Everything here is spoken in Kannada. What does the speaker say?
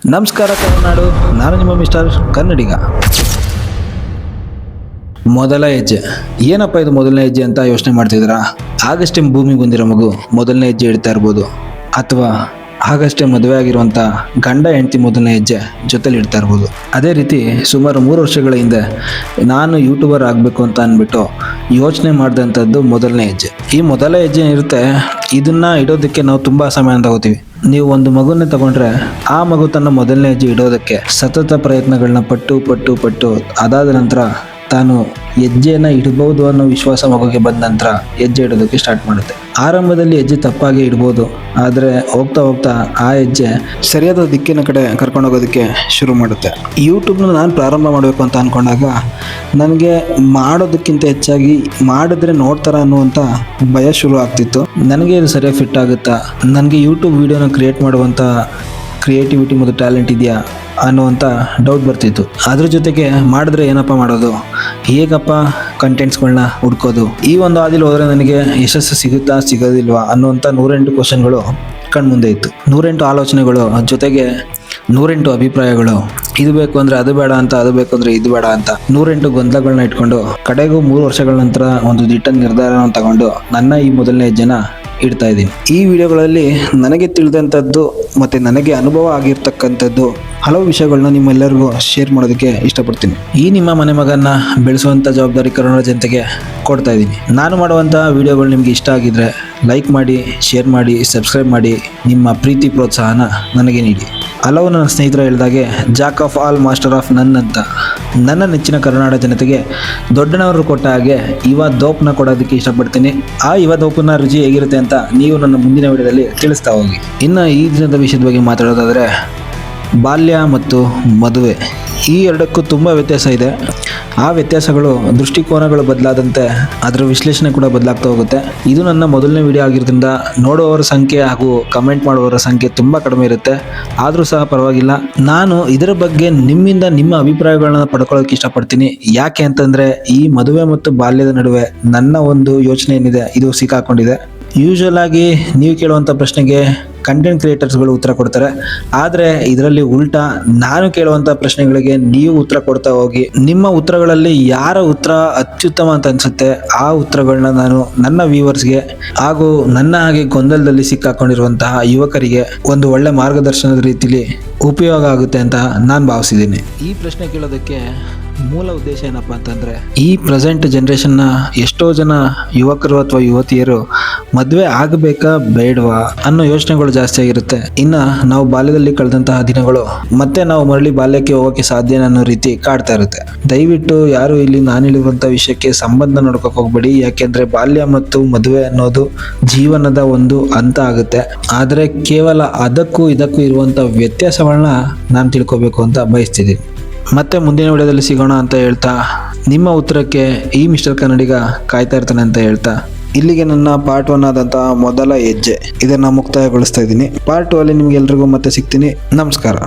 ನಮಸ್ಕಾರ ಕರುನಾಡು, ನಾನು ನಿಮ್ಮ ಮಿಸ್ಟರ್ ಕನ್ನಡಿಗ. ಮೊದಲ ಹೆಜ್ಜೆ ಏನಪ್ಪ ಇದು ಮೊದಲನೇ ಹೆಜ್ಜೆ ಅಂತ ಯೋಚನೆ ಮಾಡ್ತಿದ್ದೀರಾ? ಆಗಷ್ಟೇ ಭೂಮಿಗೆ ಬಂದಿರೋ ಮಗು ಮೊದಲನೇ ಹೆಜ್ಜೆ ಇಡ್ತಾ ಇರ್ಬೋದು, ಅಥವಾ ಆಗಷ್ಟೇ ಮದುವೆ ಆಗಿರುವಂಥ ಗಂಡ ಹೆಂಡತಿ ಮೊದಲನೇ ಹೆಜ್ಜೆ ಜೊತೆಲಿ ಇಡ್ತಾ ಇರ್ಬೋದು. ಅದೇ ರೀತಿ ಸುಮಾರು 3 ವರ್ಷಗಳ ಹಿಂದೆ ನಾನು ಯೂಟ್ಯೂಬರ್ ಆಗಬೇಕು ಅಂತ ಅಂದ್ಬಿಟ್ಟು ಯೋಚನೆ ಮಾಡಿದಂಥದ್ದು ಮೊದಲನೇ ಹೆಜ್ಜೆ. ಈ ಮೊದಲ ಹೆಜ್ಜೆ ಇರುತ್ತೆ, ಇದನ್ನ ಇಡೋದಕ್ಕೆ ನಾವು ತುಂಬ ಸಮಯ ತಗೋತೀವಿ. ನೀವು ಒಂದು ಮಗುವನ್ನೇ ತಗೊಂಡ್ರೆ ಆ ಮಗು ತನ್ನ ಮೊದಲನೇ ಹೆಜ್ಜೆ ಇಡೋದಕ್ಕೆ ಸತತ ಪ್ರಯತ್ನಗಳನ್ನ ಪಟ್ಟು ಅದಾದ ನಂತರ ತಾನು ಹೆಜ್ಜೆಯನ್ನು ಇಡಬಹುದು ಅನ್ನೋ ವಿಶ್ವಾಸ ಮಗುಗೆ ಬಂದ ನಂತರ ಹೆಜ್ಜೆ ಇಡೋದಕ್ಕೆ ಸ್ಟಾರ್ಟ್ ಮಾಡುತ್ತೆ. ಆರಂಭದಲ್ಲಿ ಹೆಜ್ಜೆ ತಪ್ಪಾಗಿ ಇಡ್ಬೋದು, ಆದರೆ ಹೋಗ್ತಾ ಹೋಗ್ತಾ ಆ ಹೆಜ್ಜೆ ಸರಿಯಾದ ದಿಕ್ಕಿನ ಕಡೆ ಕರ್ಕೊಂಡು ಹೋಗೋದಕ್ಕೆ ಶುರು ಮಾಡುತ್ತೆ. ಯೂಟ್ಯೂಬ್ನ ನಾನು ಪ್ರಾರಂಭ ಮಾಡಬೇಕು ಅಂತ ಅಂದ್ಕೊಂಡಾಗ ನನಗೆ ಮಾಡೋದಕ್ಕಿಂತ ಹೆಚ್ಚಾಗಿ ಮಾಡಿದ್ರೆ ನೋಡ್ತಾರ ಅನ್ನುವಂಥ ಭಯ ಶುರು ಆಗ್ತಿತ್ತು. ನನಗೆ ಇದು ಸರಿಯಾಗಿ ಫಿಟ್ ಆಗುತ್ತಾ, ನನಗೆ ಯೂಟ್ಯೂಬ್ ವಿಡಿಯೋನ ಕ್ರಿಯೇಟ್ ಮಾಡುವಂಥ ಕ್ರಿಯೇಟಿವಿಟಿ ಮತ್ತು ಟ್ಯಾಲೆಂಟ್ ಇದೆಯಾ ಅನ್ನುವಂಥ ಡೌಟ್ ಬರ್ತಿತ್ತು. ಅದ್ರ ಜೊತೆಗೆ ಮಾಡಿದ್ರೆ ಏನಪ್ಪ ಮಾಡೋದು, ಹೇಗಪ್ಪ ಕಂಟೆಂಟ್ಸ್ಗಳನ್ನ ಹುಡ್ಕೋದು, ಈ ಒಂದು ಹಾದಿಲಿ ಹೋದರೆ ನನಗೆ ಯಶಸ್ಸು ಸಿಗುತ್ತಾ ಸಿಗೋದಿಲ್ವಾ ಅನ್ನುವಂಥ 108 ಕ್ವಶನ್ಗಳು ಕಣ್ಮುಂದೆ ಇತ್ತು. 108 ಆಲೋಚನೆಗಳು, ಜೊತೆಗೆ 108 ಅಭಿಪ್ರಾಯಗಳು. ಇದು ಬೇಕು ಅಂದರೆ ಅದು ಬೇಡ ಅಂತ, ಅದು ಬೇಕು ಅಂದರೆ ಇದು ಬೇಡ ಅಂತ 108 ಗೊಂದಲಗಳನ್ನ ಇಟ್ಕೊಂಡು ಕಡೆಗೂ 3 ವರ್ಷಗಳ ನಂತರ ಒಂದು ದಿಟ್ಟ ನಿರ್ಧಾರವನ್ನು ತಗೊಂಡು ನನ್ನ ಈ ಮೊದಲನೇ ಹೆಜ್ಜೆನ ಇಡ್ತಾ ಇದ್ದೀನಿ. ಈ ವಿಡಿಯೋಗಳಲ್ಲಿ ನನಗೆ ತಿಳಿದಂಥದ್ದು ಮತ್ತು ನನಗೆ ಅನುಭವ ಆಗಿರ್ತಕ್ಕಂಥದ್ದು ಹಲವು ವಿಷಯಗಳನ್ನ ನಿಮ್ಮೆಲ್ಲರಿಗೂ ಶೇರ್ ಮಾಡೋದಕ್ಕೆ ಇಷ್ಟಪಡ್ತೀನಿ. ಈ ನಿಮ್ಮ ಮನೆ ಮಗನ್ನ ಬೆಳೆಸುವಂಥ ಜವಾಬ್ದಾರಿ ಕರುನಾಡ ಜನತೆಗೆ ಕೊಡ್ತಾ ಇದ್ದೀನಿ. ನಾನು ಮಾಡುವಂಥ ವಿಡಿಯೋಗಳು ನಿಮಗೆ ಇಷ್ಟ ಆಗಿದ್ರೆ ಲೈಕ್ ಮಾಡಿ, ಶೇರ್ ಮಾಡಿ, ಸಬ್ಸ್ಕ್ರೈಬ್ ಮಾಡಿ, ನಿಮ್ಮ ಪ್ರೀತಿ ಪ್ರೋತ್ಸಾಹನ ನನಗೆ ನೀಡಿ. ಹಲವು ನನ್ನ ಸ್ನೇಹಿತರು ಹೇಳಿದಾಗೆ Jack of all master of ನನ್ ಅಂತ ನನ್ನ ನೆಚ್ಚಿನ ಕರುನಾಡ ಜನತೆಗೆ ದೊಡ್ಡನವರು ಕೊಟ್ಟ ಹಾಗೆ ಯುವ ದೋಪ್ನ ಕೊಡೋದಕ್ಕೆ ಇಷ್ಟಪಡ್ತೀನಿ. ಆ ಯುವ ದೋಪನ ರುಚಿ ಹೇಗಿರುತ್ತೆ ಅಂತ ನೀವು ನನ್ನ ಮುಂದಿನ ವಿಡಿಯೋದಲ್ಲಿ ತಿಳಿಸ್ತಾ ಹೋಗಿ. ಇನ್ನು ಈ ದಿನದ ವಿಷಯದ ಬಗ್ಗೆ ಮಾತಾಡೋದಾದರೆ, ಬಾಲ್ಯ ಮತ್ತು ಮದುವೆ ಈ ಎರಡಕ್ಕೂ ತುಂಬ ವ್ಯತ್ಯಾಸ ಇದೆ. ಆ ವ್ಯತ್ಯಾಸಗಳು ದೃಷ್ಟಿಕೋನಗಳು ಬದಲಾದಂತೆ ಅದರ ವಿಶ್ಲೇಷಣೆ ಕೂಡ ಬದಲಾಗ್ತಾ ಹೋಗುತ್ತೆ. ಇದು ನನ್ನ ಮೊದಲನೇ ವಿಡಿಯೋ ಆಗಿರೋದ್ರಿಂದ ನೋಡುವವರ ಸಂಖ್ಯೆ ಹಾಗೂ ಕಮೆಂಟ್ ಮಾಡುವವರ ಸಂಖ್ಯೆ ತುಂಬ ಕಡಿಮೆ ಇರುತ್ತೆ. ಆದರೂ ಸಹ ಪರವಾಗಿಲ್ಲ, ನಾನು ಇದರ ಬಗ್ಗೆ ನಿಮ್ಮಿಂದ ನಿಮ್ಮ ಅಭಿಪ್ರಾಯಗಳನ್ನ ಪಡ್ಕೊಳ್ಳೋಕೆ ಇಷ್ಟಪಡ್ತೀನಿ. ಯಾಕೆ ಅಂತಂದರೆ ಈ ಮದುವೆ ಮತ್ತು ಬಾಲ್ಯದ ನಡುವೆ ನನ್ನ ಒಂದು ಯೋಚನೆ ಏನಿದೆ ಇದು ಸಿಕ್ಕಾಕೊಂಡಿದೆ. ಯೂಶುವಲ್ ಆಗಿ ನೀವು ಕೇಳುವಂಥ ಪ್ರಶ್ನೆಗೆ ಕಂಟೆಂಟ್ ಕ್ರಿಯೇಟರ್ಸ್ಗಳು ಉತ್ತರ ಕೊಡ್ತಾರೆ, ಆದರೆ ಇದರಲ್ಲಿ ಉಲ್ಟಾ ನಾನು ಕೇಳುವಂಥ ಪ್ರಶ್ನೆಗಳಿಗೆ ನೀವು ಉತ್ತರ ಕೊಡ್ತಾ ಹೋಗಿ ನಿಮ್ಮ ಉತ್ತರಗಳಲ್ಲಿ ಯಾರ ಉತ್ತರ ಅತ್ಯುತ್ತಮ ಅಂತ ಅನ್ಸುತ್ತೆ ಆ ಉತ್ತರಗಳನ್ನ ನಾನು ನನ್ನ ವ್ಯೂವರ್ಸ್ಗೆ ಹಾಗೂ ನನ್ನ ಹಾಗೆ ಗೊಂದಲದಲ್ಲಿ ಸಿಕ್ಕಾಕೊಂಡಿರುವಂತಹ ಯುವಕರಿಗೆ ಒಂದು ಒಳ್ಳೆ ಮಾರ್ಗದರ್ಶನದ ರೀತಿಲಿ ಉಪಯೋಗ ಆಗುತ್ತೆ ಅಂತ ನಾನು ಭಾವಿಸಿದ್ದೀನಿ. ಈ ಪ್ರಶ್ನೆ ಕೇಳೋದಕ್ಕೆ ಮೂಲ ಉದ್ದೇಶ ಏನಪ್ಪ ಅಂತಂದರೆ, ಈ ಪ್ರೆಸೆಂಟ್ ಜನ್ರೇಷನ್ನ ಎಷ್ಟೋ ಜನ ಯುವಕರು ಅಥವಾ ಯುವತಿಯರು ಮದುವೆ ಆಗಬೇಕಾ ಬೇಡವಾ ಅನ್ನೋ ಯೋಚನೆಗಳು ಜಾಸ್ತಿ ಆಗಿರುತ್ತೆ. ಇನ್ನು ನಾವು ಬಾಲ್ಯದಲ್ಲಿ ಕಳೆದಂತಹ ದಿನಗಳು ಮತ್ತೆ ನಾವು ಮರಳಿ ಬಾಲ್ಯಕ್ಕೆ ಹೋಗೋಕ್ಕೆ ಸಾಧ್ಯ ಅನ್ನೋ ರೀತಿ ಕಾಡ್ತಾ ಇರುತ್ತೆ. ದಯವಿಟ್ಟು ಯಾರು ಇಲ್ಲಿ ನಾನು ಹೇಳಿರುವಂಥ ವಿಷಯಕ್ಕೆ ಸಂಬಂಧ ನೋಡ್ಕೋಕೆ ಹೋಗ್ಬೇಡಿ. ಯಾಕೆಂದರೆ ಬಾಲ್ಯ ಮತ್ತು ಮದುವೆ ಅನ್ನೋದು ಜೀವನದ ಒಂದು ಹಂತ ಆಗುತ್ತೆ. ಆದರೆ ಕೇವಲ ಅದಕ್ಕೂ ಇದಕ್ಕೂ ಇರುವಂಥ ವ್ಯತ್ಯಾಸಗಳನ್ನ ನಾನು ತಿಳ್ಕೊಬೇಕು ಅಂತ ಬಯಸ್ತಿದ್ದೀನಿ. ಮತ್ತೆ ಮುಂದಿನ ವಿಡಿಯೋದಲ್ಲಿ ಸಿಗೋಣ ಅಂತ ಹೇಳ್ತಾ, ನಿಮ್ಮ ಉತ್ತರಕ್ಕೆ ಈ ಮಿಸ್ಟರ್ ಕನ್ನಡಿಗ ಕಾಯ್ತಾ ಇರ್ತಾನೆ ಅಂತ ಹೇಳ್ತಾ, ಇಲ್ಲಿಗೆ ನನ್ನ ಪಾರ್ಟ್ 1 ಆದಂತಹ ಮೊದಲ ಹೆಜ್ಜೆ ಇದನ್ನು ಮುಕ್ತಾಯಗೊಳಿಸ್ತಾ ಇದ್ದೀನಿ. ಪಾರ್ಟ್ 2 ಅಲ್ಲಿ ನಿಮ್ಗೆಲ್ರಿಗೂ ಮತ್ತೆ ಸಿಗ್ತೀನಿ. ನಮಸ್ಕಾರ.